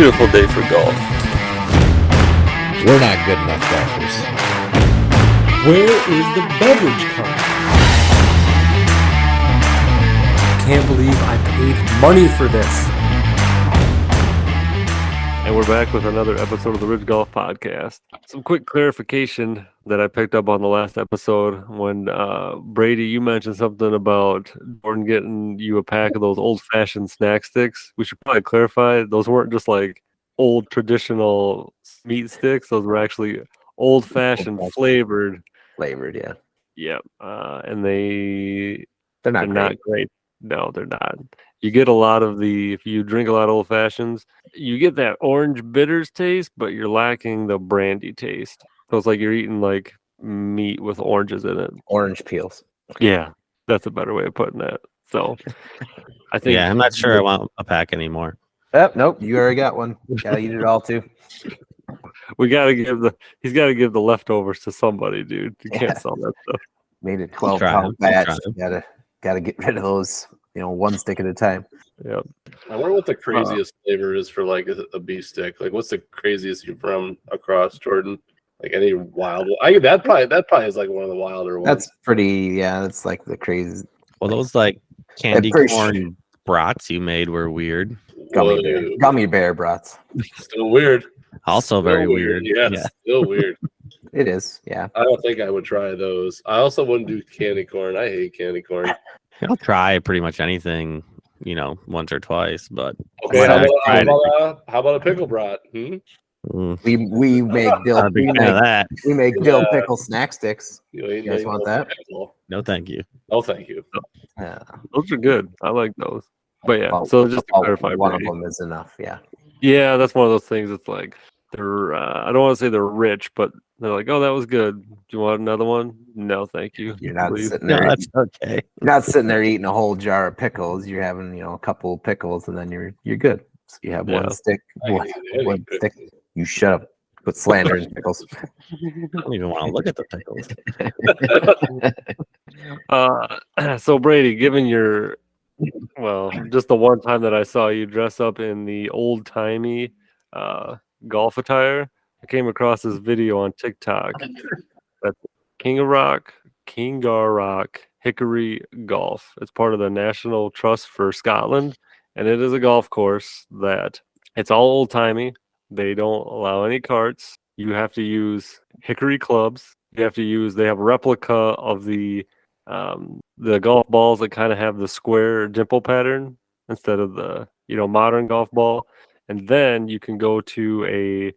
beautiful day for golf. We're not good enough golfers. Where is the beverage cart? Can't believe I paid money for this. And we're back with another episode of the Ridge Golf Podcast. Some quick clarification that I picked up on the last episode when Brady, you mentioned something about Jordan getting you a pack of those old-fashioned snack sticks. We should probably clarify those weren't just like old traditional meat sticks. Those were actually old-fashioned flavored. Flavored, yeah. Yep. And they're not great. No, they're not. You get a lot of if you drink a lot of old fashions, you get that orange bitters taste, but you're lacking the brandy taste. So it's like you're eating like meat with oranges in it. Orange peels. Yeah, that's a better way of putting that. So I think. Yeah, I'm not sure I want a pack anymore. Nope, you already got one. Gotta eat it all too. He's got to give the leftovers to somebody, dude. You can't sell that stuff. Made it 12-pound batch. Gotta get rid of those, one stick at a time. Yep. I wonder what the craziest flavor is for like a beef stick. Like, what's the craziest you've run across, Jordan? Like any wild? That probably is like one of the wilder ones. That's pretty. Yeah, that's like the crazy. Well, those like candy corn brats you made were weird. Gummy bear brats. Still weird. Also very weird. Yeah, still weird. It is. Yeah. I don't think I would try those. I also wouldn't do candy corn. I hate candy corn. I'll try pretty much anything, once or twice. But okay, how about a pickle brat? We make dill. We make dill pickle snack sticks. You guys want that? No, thank you. No, thank you. Those are good. I like those. But yeah, so just to clarify, one of them is enough. Yeah. Yeah, that's one of those things. It's like they're. I don't want to say they're rich, but they're like, oh, that was good. Do you want another one? No, thank you. You're not Please. sitting there. No, that's okay. You're not sitting there eating a whole jar of pickles. You're having, a couple of pickles, and then you're good. So you have one stick. One stick. You shut up. Quit slandering pickles. I don't even want to look at the pickles. So Brady, given just the one time that I saw you dress up in the old timey golf attire, I came across this video on TikTok. That's Kingar Rock Hickory Golf. It's part of the National Trust for Scotland, and it is a golf course that it's all old timey. They don't allow any carts. You have to use hickory clubs. They have a replica of the golf balls that kind of have the square dimple pattern instead of the modern golf ball. And then you can go to a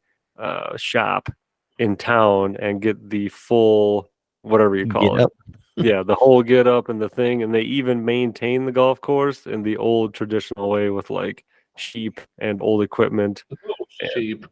shop in town and get the full whatever you call it. Yeah, the whole get up and the thing, and they even maintain the golf course in the old traditional way with like sheep and old equipment. Sheep.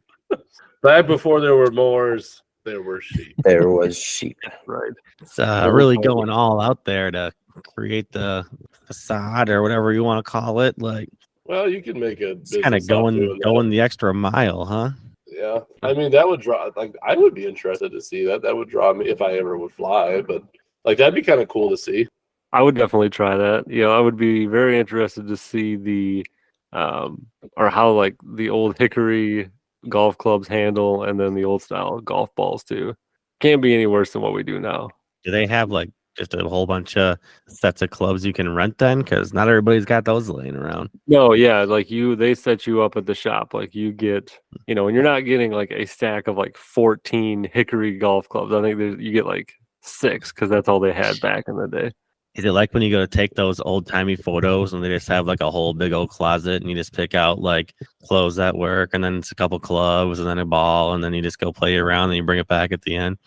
Back before there were mowers, there were sheep. There was sheep. Right. It's really going all out there to create the facade or whatever you want to call it. Like, well, you can make a business kind of going the extra mile, huh? Yeah, I mean that would draw. Like, I would be interested to see that. That would draw me if I ever would fly. But like, that'd be kind of cool to see. I would definitely try that. I would be very interested to see the or how like the old hickory golf clubs handle, and then the old style golf balls too. Can't be any worse than what we do now. Do they have like just a whole bunch of sets of clubs you can rent then? Because not everybody's got those laying around. No, yeah, like they set you up at the shop. Like you get, and you're not getting like a stack of like 14 hickory golf clubs. I think you get like 6 because that's all they had back in the day. Is it like when you go to take those old timey photos and they just have like a whole big old closet and you just pick out like clothes that work and then it's a couple clubs and then a ball and then you just go play around and you bring it back at the end?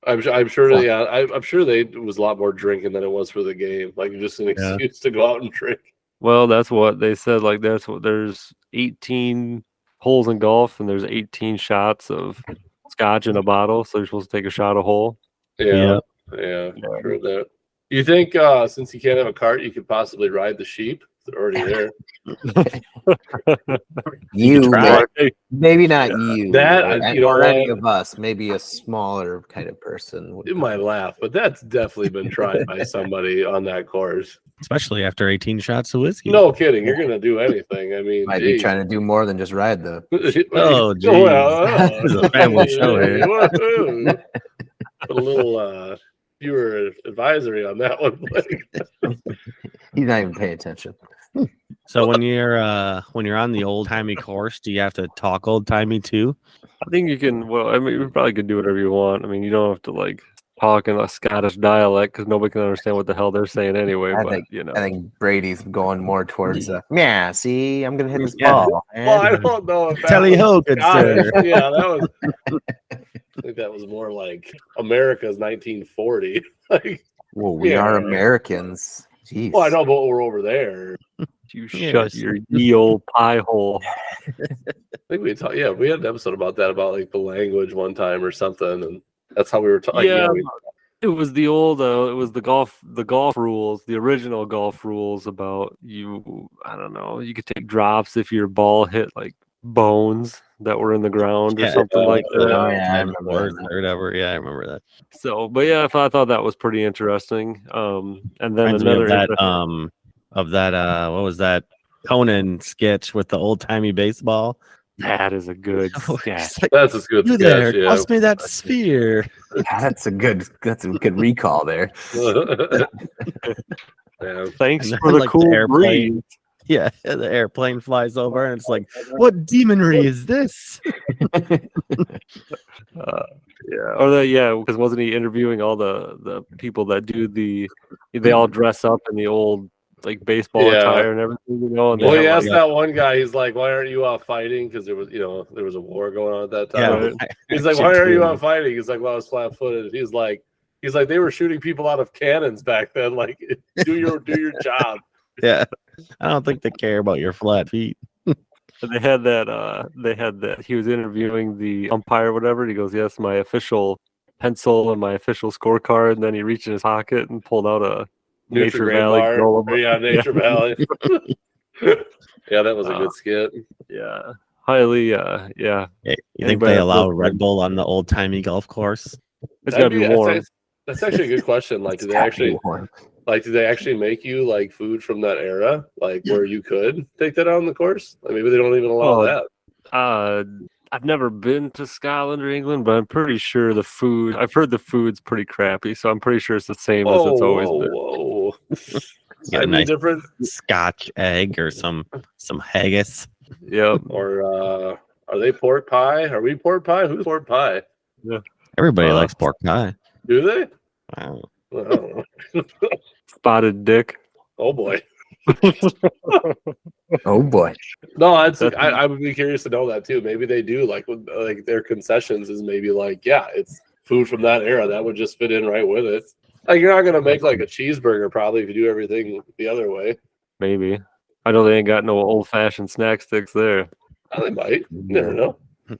I'm sure. Yeah, I'm sure it was a lot more drinking than it was for the game. Like just an excuse to go out and drink. Well, that's what they said. Like there's 18 holes in golf and there's 18 shots of scotch in a bottle, so you're supposed to take a shot a hole. Yeah. True that. You think since you can't have a cart, you could possibly ride the sheep? They're already there. Maybe not you. Or any of us. Maybe a smaller kind of person. You might laugh, but that's definitely been tried by somebody on that course. especially after 18 shots of whiskey. No kidding. You're gonna do anything. I mean, Might be trying to do more than just ride the. Oh, geez. This is a family show here. Woohoo. Put a little viewer advisory on that one. He's not even paying attention. So when you're on the old timey course, do you have to talk old timey too? I think you can. Well, I mean, you probably could do whatever you want. I mean, you don't have to like talk in a Scottish dialect because nobody can understand what the hell they're saying anyway. I But think, you know, I think Brady's going more towards yeah. See, I'm gonna hit this Yeah. ball. Well, I don't know if that Tally was ho, good Scottish. sir. Yeah, that was. I think that was more like America's 1940. Like, Well, we Yeah. are Americans. Jeez. well, I know, but we're over there. you Yes. shut your ye old pie hole. I think we talked. Yeah, we had an episode about that, about like the language one time or something, and that's how we were talking. Yeah, we- it was the old. It was the golf rules, the original golf rules about you. I don't know. You could take drops if your ball hit like bones that were in the ground or something like that. Oh, yeah, I remember Words that. or whatever. Yeah, I remember that. So, but yeah, I thought that was pretty interesting. And then Reminds me another of that what was that Conan sketch with the old timey baseball? that is a good sketch. that's a good You sketch. there, Yeah. toss me that sphere. Yeah, that's a good recall there. Yeah. Thanks And for then, the like, the cool airplane. breeze. Yeah, the airplane flies over and it's like, what demonry is this? Yeah, or because wasn't he interviewing all the people that do they all dress up in the old like baseball Yeah. attire and everything, you know? And Well, they he have, asked that one guy. He's like, "Why aren't you out fighting?" Because there was a war going on at that time. Yeah. He's like, "Why are you out fighting?" He's like, "Well, I was flat-footed." He's like, they were shooting people out of cannons back then. Like, do your job. Yeah, I don't think they care about your flat feet. they had that he was interviewing the umpire or whatever, and he goes, "Yes, my official pencil and my official scorecard," and then he reached in his pocket and pulled out a Nature Nutri-Grain Valley bar. granola. Yeah, Nature Valley. Yeah, that was a good skit. Yeah, highly yeah. Yeah, you think Anybody they that allow lives Red Bull on the old timey golf course? It's gotta be warm. That's actually a good question. Like, do they actually make you like food from that era, like where you could take that out on the course? Like, maybe they don't even allow that. I've never been to Scotland or England, but I'm pretty sure I've heard the food's pretty crappy, so I'm pretty sure it's the same as it's always been. Whoa. Get a That'd be nice different. Scotch egg or some haggis. Yep. Or are they pork pie? Are we pork pie? Who's pork pie? Everybody likes pork pie. Do they? Wow. Well, Spotted dick. oh boy. Oh boy. No, I would be curious to know that too. Maybe they do like their concessions is maybe like, yeah, it's food from that era that would just fit in right with it. Like, you're not gonna make like a cheeseburger probably if you do everything the other way. Maybe. I know they ain't got no old fashioned snack sticks there. Oh, they might. You never know.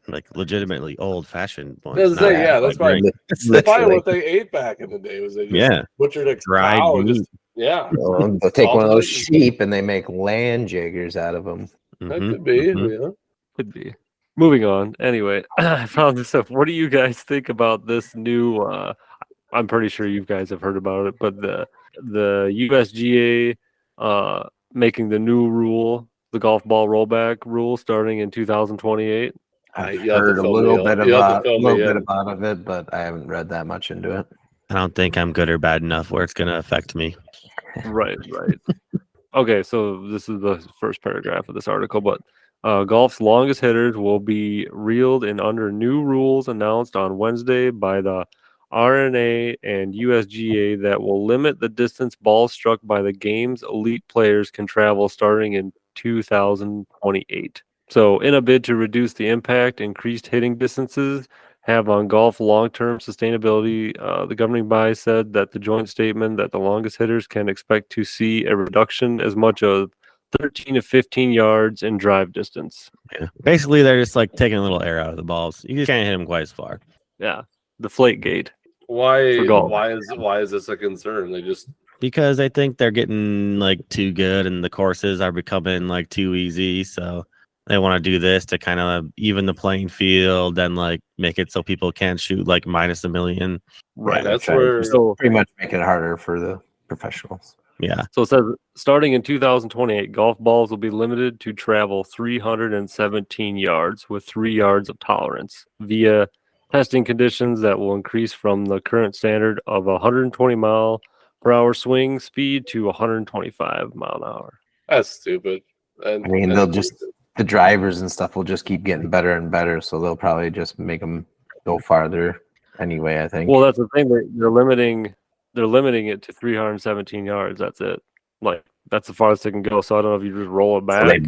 Like legitimately old fashioned ones. That's the not thing, yeah, that's like right. green. That's probably what they ate back in the day. Was they just butchered a Dried cow and meat. just They'll take one of those Salted. sheep and they make land jaggers out of them. that Mhm, could be. mhm. Yeah. Could be. Moving on. Anyway, I found this stuff. What do you guys think about this new I'm pretty sure you guys have heard about it, but the USGA making the new rule, the golf ball rollback rule starting in 2028. I've You have to heard a film little me, bit you'll have to about film me, yeah. of it, but I haven't read that much into it. I don't think I'm good or bad enough where it's going to affect me. Right. Okay, so this is the first paragraph of this article, but golf's longest hitters will be reeled in under new rules announced on Wednesday by the RNA and USGA that will limit the distance balls struck by the game's elite players can travel starting in 2028. So, in a bid to reduce the impact increased hitting distances have on golf long-term sustainability, the governing body said that the joint statement that the longest hitters can expect to see a reduction as much as 13 to 15 yards in drive distance. Yeah. Basically, they're just like taking a little air out of the balls. You just can't hit them quite as far. Yeah, the flake gate. Why? For golf. Why is this a concern? They just Because I think they're getting like too good and the courses are becoming like too easy. So they want to do this to kind of even the playing field and like make it so people can't shoot like -1 million. right. Yeah, That's trying where to pretty much make it harder for the professionals. Yeah. So it says starting in 2028, golf balls will be limited to travel 317 yards with 3 yards of tolerance via testing conditions that will increase from the current standard of 120 mile per hour swing speed to 125 mile an hour. That's stupid. And I mean, the drivers and stuff will just keep getting better and better, so they'll probably just make them go farther anyway, I think. Well, that's the thing. They're limiting it to 317 yards. That's it. Like that's the farthest they can go. So I don't know if you just roll it back.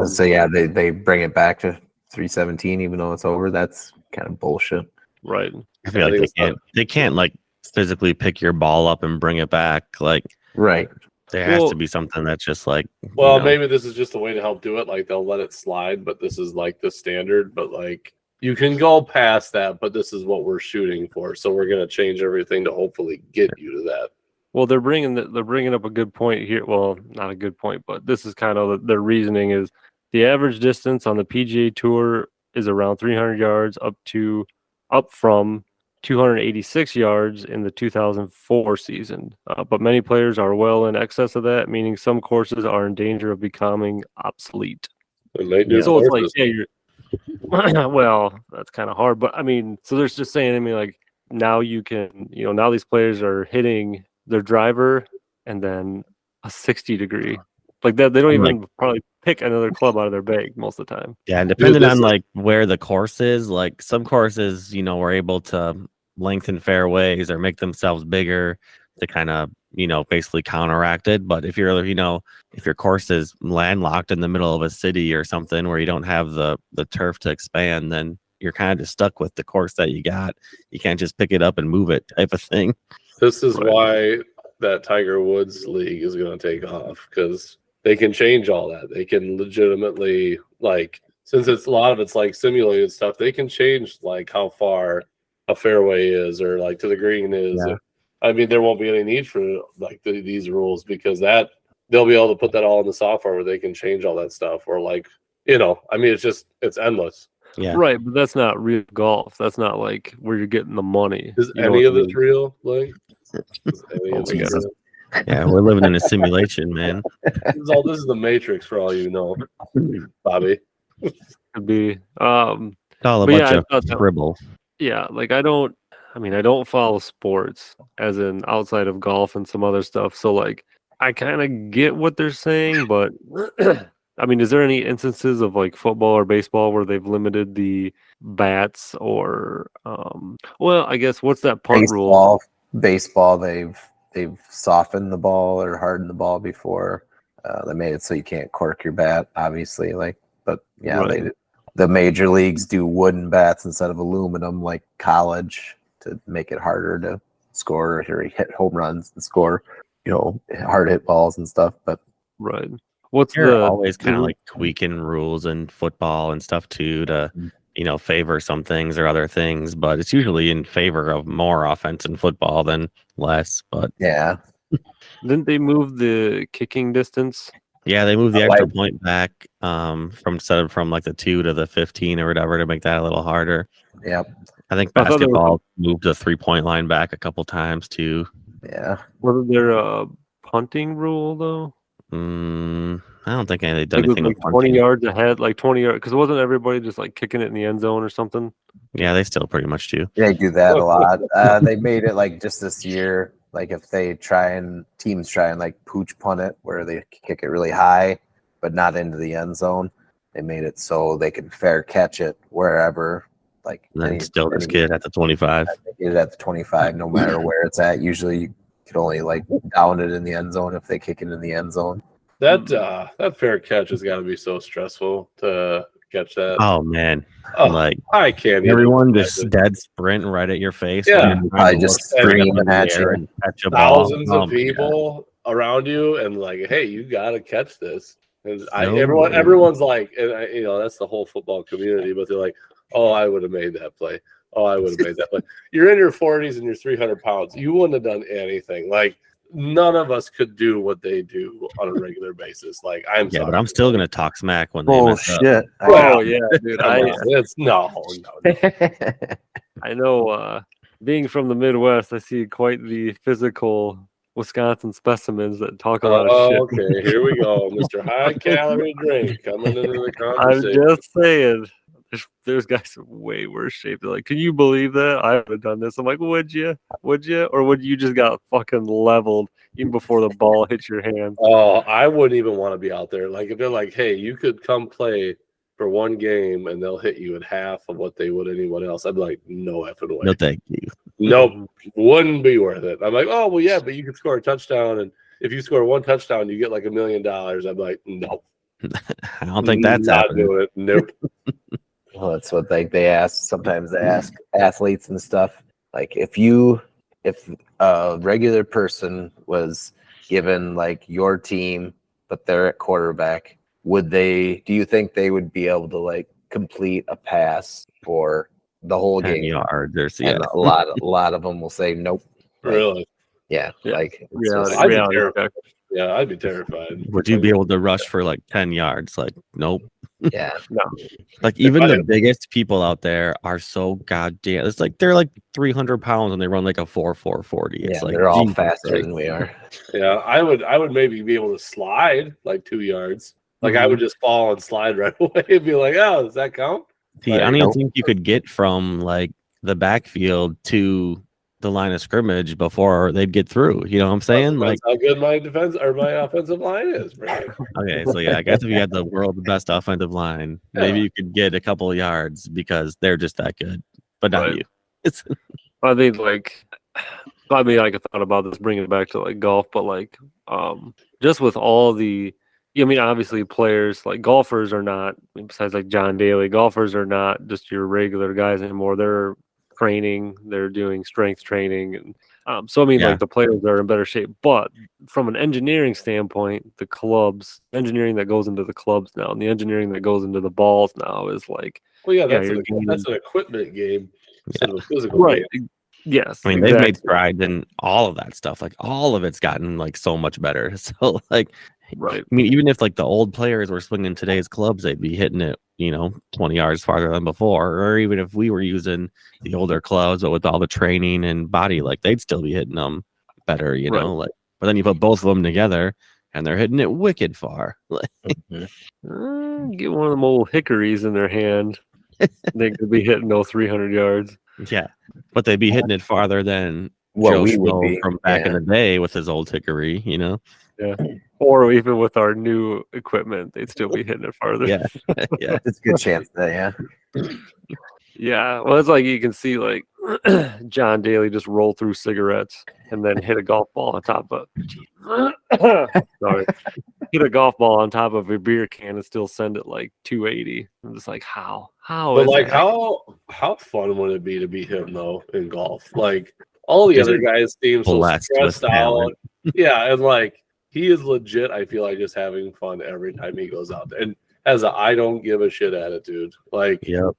So yeah, they bring it back to 317 even though it's over. That's kind of bullshit. Right. I feel like they can't like physically pick your ball up and bring it back. Like Right. there has to be something that's just like well, maybe this is just a way to help do it. Like they'll let it slide, but this is like the standard. But like you can go past that, but this is what we're shooting for. So we're gonna change everything to hopefully get you to that. Well, they're bringing up a good point here. Well, not a good point, but this is kind of their reasoning is the average distance on the PGA Tour is around 300 yards up from 286 yards in the 2004 season. But many players are well in excess of that, meaning some courses are in danger of becoming obsolete. And they do So it's like, yeah, well, that's kind of hard. But I mean, so they're just saying, I mean, like now you can, now these players are hitting their driver and then a 60 degree like that. They don't even probably pick another club out of their bag most of the time. Yeah, and depending on like where the course is, like some courses, are able to lengthen fairways or make themselves bigger to kind of, basically counteract it. But if you're, if your course is landlocked in the middle of a city or something where you don't have the turf to expand, then you're kind of just stuck with the course that you got. You can't just pick it up and move it type of thing. This is why that Tiger Woods league is going to take off, because they can change all that. They can legitimately, like, since it's a lot of it's like simulated stuff, they can change like how far a fairway is or like to the green is. Yeah. I mean, there won't be any need for like these rules because that they'll be able to put that all in the software where they can change all that stuff. Or like, I mean, it's endless. Yeah. Right, but that's not real golf. That's not like where you're getting the money. Is any of this real? Like, yeah, we're living in a simulation, man. This is the Matrix for all you know, Bobby. Could be. It's all a bunch of scribble. Yeah, like I don't follow sports as in outside of golf and some other stuff. So like I kind of get what they're saying, but I mean, is there any instances of like football or baseball where they've limited the bats or well, I guess what's that punt rule? Baseball, they've softened the ball or hardened the ball before. They made it so you can't cork your bat, obviously. The major leagues do wooden bats instead of aluminum, like college, to make it harder to score or hit home runs and score, hard hit balls and stuff. But right. They're always kind of like tweaking rules in football and stuff too to, favor some things or other things, but it's usually in favor of more offense in football than less. But yeah, didn't they move the kicking distance? Yeah, they moved the extra point back from like the 2 to the 15 or whatever to make that a little harder. Yep. I think basketball moved the 3-point line back a couple times too. Yeah. Wasn't there a punting rule though? I don't think they've done anything like 20 yards ahead, like 20 yards, because wasn't everybody just like kicking it in the end zone or something? Yeah, they still pretty much do. They do that a lot. They made it like just this year. Like if teams try and like pooch punt it where they kick it really high, but not into the end zone, they made it so they can fair catch it wherever. Like and then still just get it at the 25. Get it at the 25, no matter where it's at. Usually you can only like down it in the end zone if they kick it in the end zone. That fair catch has got to be so stressful to catch that. Oh man, I can't. Everyone just dead sprint right at your face. Yeah, I just scream at you and catch a ball. Thousands of people around you, and like, hey, you got to catch this. And everyone's like, and that's the whole football community. But they're like, oh, I would have made that play. Oh, I would have made that play. You're in your 40s and you're 300 pounds. You wouldn't have done anything. Like, none of us could do what they do on a regular basis. Like, sorry, but I'm still gonna talk smack when they mess shit. up. Oh yeah, dude. No. I know. Being from the Midwest, I see quite the physical Wisconsin specimens that talk a lot of shit. Okay, here we go, Mr. High Calorie Drink coming into the I'm conversation. just saying. There's guys in way worse shape. They're like, can you believe that? I haven't done this. I'm like, would you? Would you? Or would you just got fucking leveled even before the ball hits your hand? Oh, I wouldn't even want to be out there. Like if they're like, hey, you could come play for one game and they'll hit you at half of what they would anyone else. I'd be like, no effing way. No, thank you. Nope, wouldn't be worth it. I'm like, oh well, yeah, but you could score a touchdown, and if you score one touchdown, you get like $1 million. I'd be like, no, I don't think that's not happening. doing it. Nope. Well, that's what they ask. Sometimes they ask athletes and stuff. Like if a regular person was given like your team, but they're at quarterback, do you think they would be able to like complete a pass for the whole 10 game? yards or so, And yeah. a lot of them will say nope. Like, Really? yeah. Like it's Reality, just- I'd be reality terrified. check. Yeah, I'd be terrified. Would you be able to rush for like 10 yards? Like, nope. yeah. Like even I- the biggest people out there are so goddamn. It's like they're like 300 pounds and they run like a 4.40. It's Yeah, like they're all Jesus faster Christ. than we are. Yeah, I would maybe be able to slide like 2 yards. Like I would just fall and slide right away and be like, oh, does that count? See, I don't Like, even nope. think you could get from like the backfield to the line of scrimmage before they'd get through. You know what I'm saying? Like, That's how good my defense or my offensive line is, Brad. okay, so yeah, I guess if you had the world's best offensive line, maybe you could get a couple of yards because they're just that good, but not Right. you. It's I think like I thought about this, bringing it back to like golf, but like just with all the, I mean, obviously players like golfers are not, besides like John Daly, golfers are not just your regular guys anymore. They're training, they're doing strength training, and so I mean, Yeah. like the players are in better shape. But from an engineering standpoint, the engineering that goes into the clubs now, and the engineering that goes into the balls now is like, Well, yeah, you're that's an equipment game instead of a physical right. game. Yes, I mean, they've made exactly. strides in all of that stuff. Like all of it's gotten like so much better. So like, Right. I mean, even if like the old players were swinging today's clubs, they'd be hitting it, 20 yards farther than before. Or even if we were using the older clubs, but with all the training and body, like they'd still be hitting them better, Right. like. But then you put both of them together, and they're hitting it wicked far. Like, Get one of them old hickories in their hand. They could be hitting those 300 yards. yeah, but they'd be hitting it farther than What Joe we would Schmo be from back in yeah. the day with his old hickory. Yeah. Or even with our new equipment, they'd still be hitting it farther. Yeah, yeah. It's a good chance that Yeah. Well, it's like you can see like John Daly just roll through cigarettes and then hit a golf ball on top of sorry. Hit a golf ball on top of a beer can and still send it like 280. I'm just like, how? How But is like, that? how fun would it be to beat him though in golf? Like all the Just other guys seem so blessed with stressed out. talent. Yeah, and like he is legit. I feel like just having fun every time he goes out there, and has a I don't give a shit attitude. Like Yep.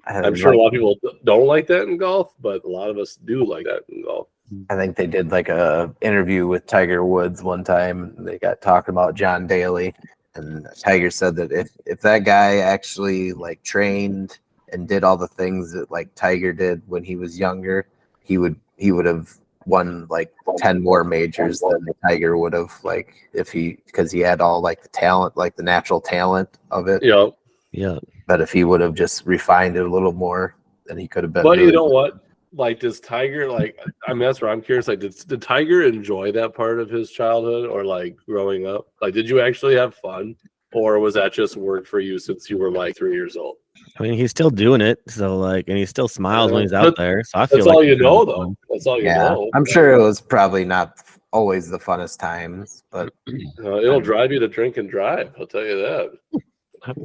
I'm sure a lot of people don't like that in golf, but a lot of us do like that in golf. I think they did like a interview with Tiger Woods one time. They got talking about John Daly, and Tiger said that if that guy actually like trained and did all the things that like Tiger did when he was younger, he would have won like 10 more majors than Tiger would have, like because he had all like the talent, like the natural talent of it. Yeah, Yeah. But if he would have just refined it a little more, then he could have been. but you really know what? Like, does Tiger like? I mean, that's where I'm curious. Like, did Tiger enjoy that part of his childhood or like growing up? Like, did you actually have fun, or was that just work for you since you were like 3 years old? I mean, he's still doing it, so like, and he still smiles when he's out But there. So I feel That's like all you he's know, having though. fun. That's all you Yeah, know. I'm sure it was probably not always the funnest times, but It'll drive you to drink and drive. I'll tell you that.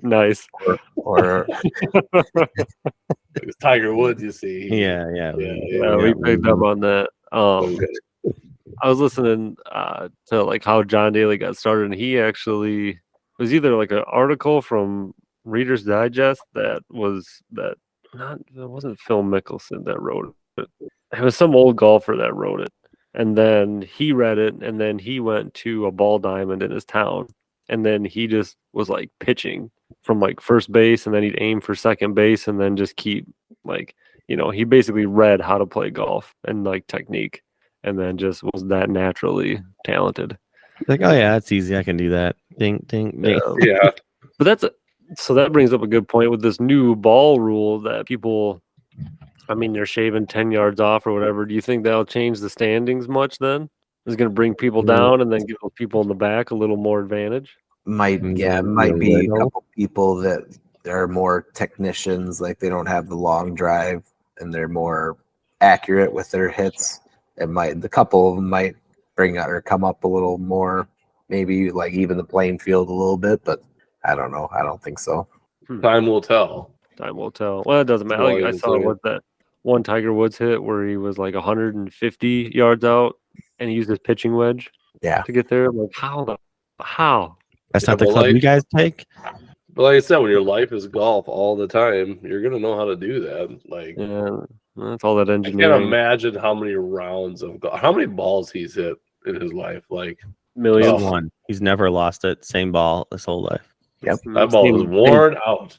Nice. or It's Tiger Woods, you see. Yeah. Yeah, we picked up on that. Okay. I was listening to like how John Daly got started, and he actually it was either like an article from Reader's Digest it wasn't Phil Mickelson that wrote it. It was some old golfer that wrote it, and then he read it, and then he went to a ball diamond in his town, and then he just was like pitching from like first base, and then he'd aim for second base, and then just keep like he basically read how to play golf and like technique. and then just was that naturally talented. Like, oh yeah, that's easy. I can do that. Ding, ding, ding. Yeah. But so that brings up a good point with this new ball rule that people, I mean, they're shaving 10 yards off or whatever. Do you think that'll change the standings much then? Is it going to bring people down and then give those people in the back a little more advantage? Might be a couple people that are more technicians, like they don't have the long drive and they're more accurate with their hits. The couple of them might bring out or come up a little more, maybe like even the playing field a little bit, but I don't know. I don't think so. Time will tell. Time will tell. Well, it doesn't matter. Like, I saw what that one Tiger Woods hit where he was like 150 yards out and he used his pitching wedge to get there. I'm like, how? That's not the club you guys take? But like I said, when your life is golf all the time, you're gonna know how to do that. Like, that's all that engineering. I can't imagine how many rounds of golf, how many balls he's hit in his life. Like millions. One. He's never lost it. Same ball his whole life. Yep. That ball is worn out.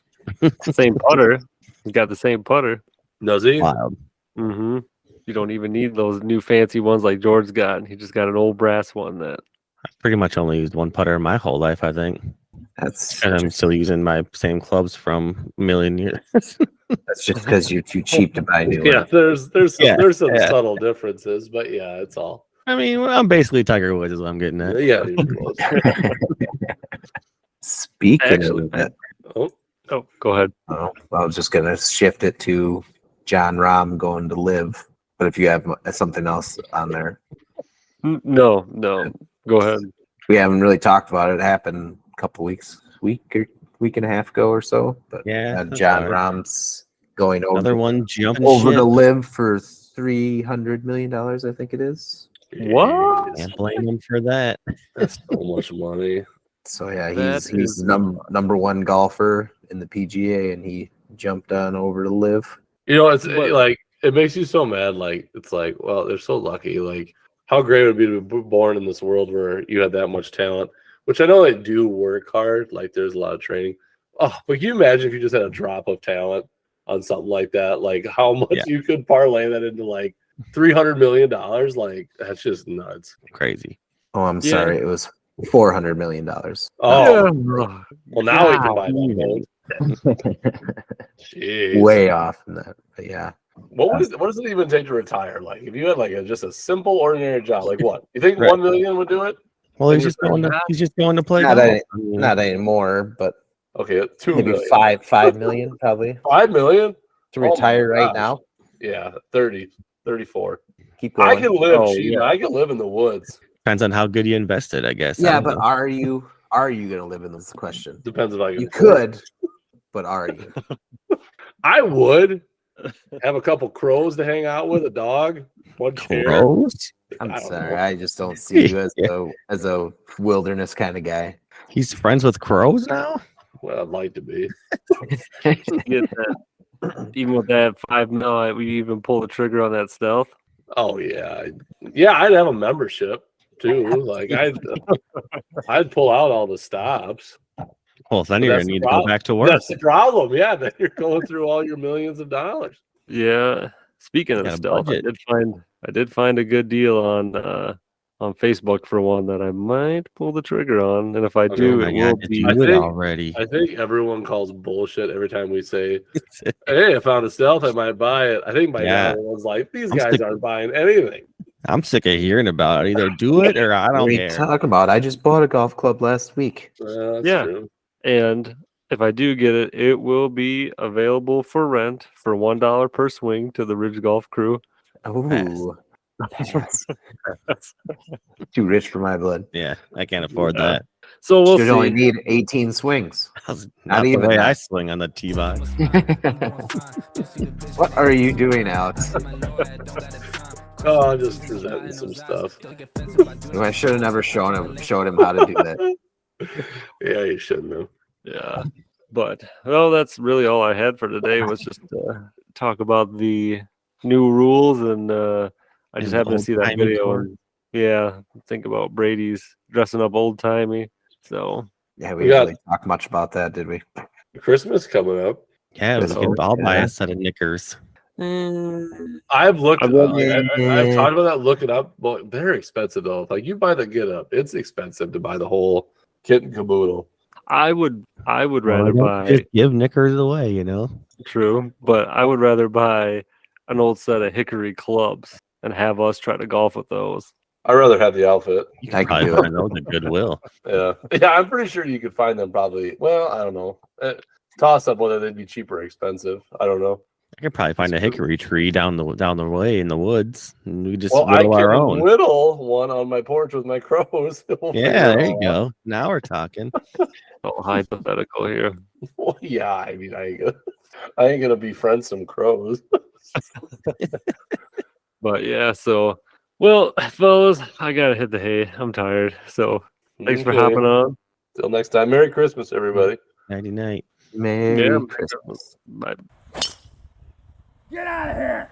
Same putter. He's got the same putter. Does he? Wild. Mm-hmm. You don't even need those new fancy ones like George's got. He just got an old brass one that. I've pretty much only used one putter my whole life, I think. And I'm still using my same clubs from a million years. That's just because you're too cheap to buy new. Yeah, there's some subtle differences, but yeah, it's all. I mean, I'm basically Tiger Woods is what I'm getting at. Yeah, you're close. Speaking of that, go ahead. I was just gonna shift it to John Rahm going to live. But if you have something else on there, no, go ahead. We haven't really talked about it. It happened a couple week and a half ago or so. But John Rahm's going over another one jumping over ship. to live for $300 million, I think it is. What? Can't blame him for that. That's so much money. So yeah, he's number one golfer in the PGA, and he jumped on over to live. You know, it's like it makes you so mad. Like it's like, well, they're so lucky. Like how great it would be to be born in this world where you had that much talent. Which I know they do work hard. Like there's a lot of training. Oh, but can you imagine if you just had a drop of talent on something like that? Like how much you could parlay that into like $300 million? Like that's just nuts. Crazy. Oh, I'm sorry. It was $400 million. Oh, well now we can buy that. Jeez. Way off from that. But yeah. What does it even take to retire? Like if you had like just a simple ordinary job, like what? You think 1 million would do it? Well, he's just going to play. Not anymore, but okay, 2 maybe million. 5 million probably. 5 million to retire right now? Yeah, 30, 34. Keep going. I can live cheap. I can live in the woods. Depends on how good you invested, I guess. Yeah, but are you gonna live in this question? Depends if I can. You could, but are you? I would have a couple crows to hang out with, a dog, one chair. Crows? I'm sorry, I just don't see you as a wilderness kind of guy. He's friends with crows now? Well, I'd like to be. Get that. Even with that 5 mil, we even pull the trigger on that stealth. Oh yeah, I'd have a membership too. Like I'd pull out all the stops. Well, then you're gonna need to go back to work. That's the problem. Yeah, then you're going through all your millions of dollars. Yeah. Speaking of stealth, I did find a good deal on Facebook for one that I might pull the trigger on, and if I do, it will be already. I think everyone calls bullshit every time we say, "Hey, I found a stealth. I might buy it." I think by now everyone's like, "These guys aren't buying anything." I'm sick of hearing about it. Either do it or I don't care. What are you talking about? I just bought a golf club last week. That's true. And if I do get it, it will be available for rent for $1 per swing to the Ridge Golf crew. Ooh. Too rich for my blood. Yeah, I can't afford that. So we'll see. Only need 18 swings. Not even the way I swing on the tee box. What are you doing, Alex? Oh, I'm just presenting some stuff. I should have never showed him how to do that. Yeah, you shouldn't have. Yeah, but that's really all I had for today. Was just talk about the new rules, and I just happened to see that video. And, think about Brady's dressing up old timey. So yeah, we didn't really talk much about that, did we? Christmas coming up. Yeah, we can all buy a set of knickers. I've looked. I've I've talked about that. Look it up. Well, they're expensive though. Like you buy the get up, it's expensive to buy the whole kit and caboodle. I would rather Don't buy just give knickers away, you know. true, but I would rather buy an old set of hickory clubs and have us try to golf with those. I'd rather have the outfit. You I can can probably do find it. those at Goodwill. Yeah, yeah. I'm pretty sure you could find them probably. Well, I don't know. Toss up whether they'd be cheap or expensive. I don't know. I could probably find a hickory tree down the way in the woods, and we just Well, I whittle our can own. whittle one on my porch with my crows. We'll figure Yeah, it there you all go. Now we're talking. So hypothetical here. out. Well, yeah, I mean, I ain't gonna befriend some crows. But yeah, so well, fellas, I gotta hit the hay. I'm tired. So thanks for Okay. hopping on. Till next time. Merry Christmas, everybody. Nighty night. Merry Yeah. Christmas. Bye. Get out of here!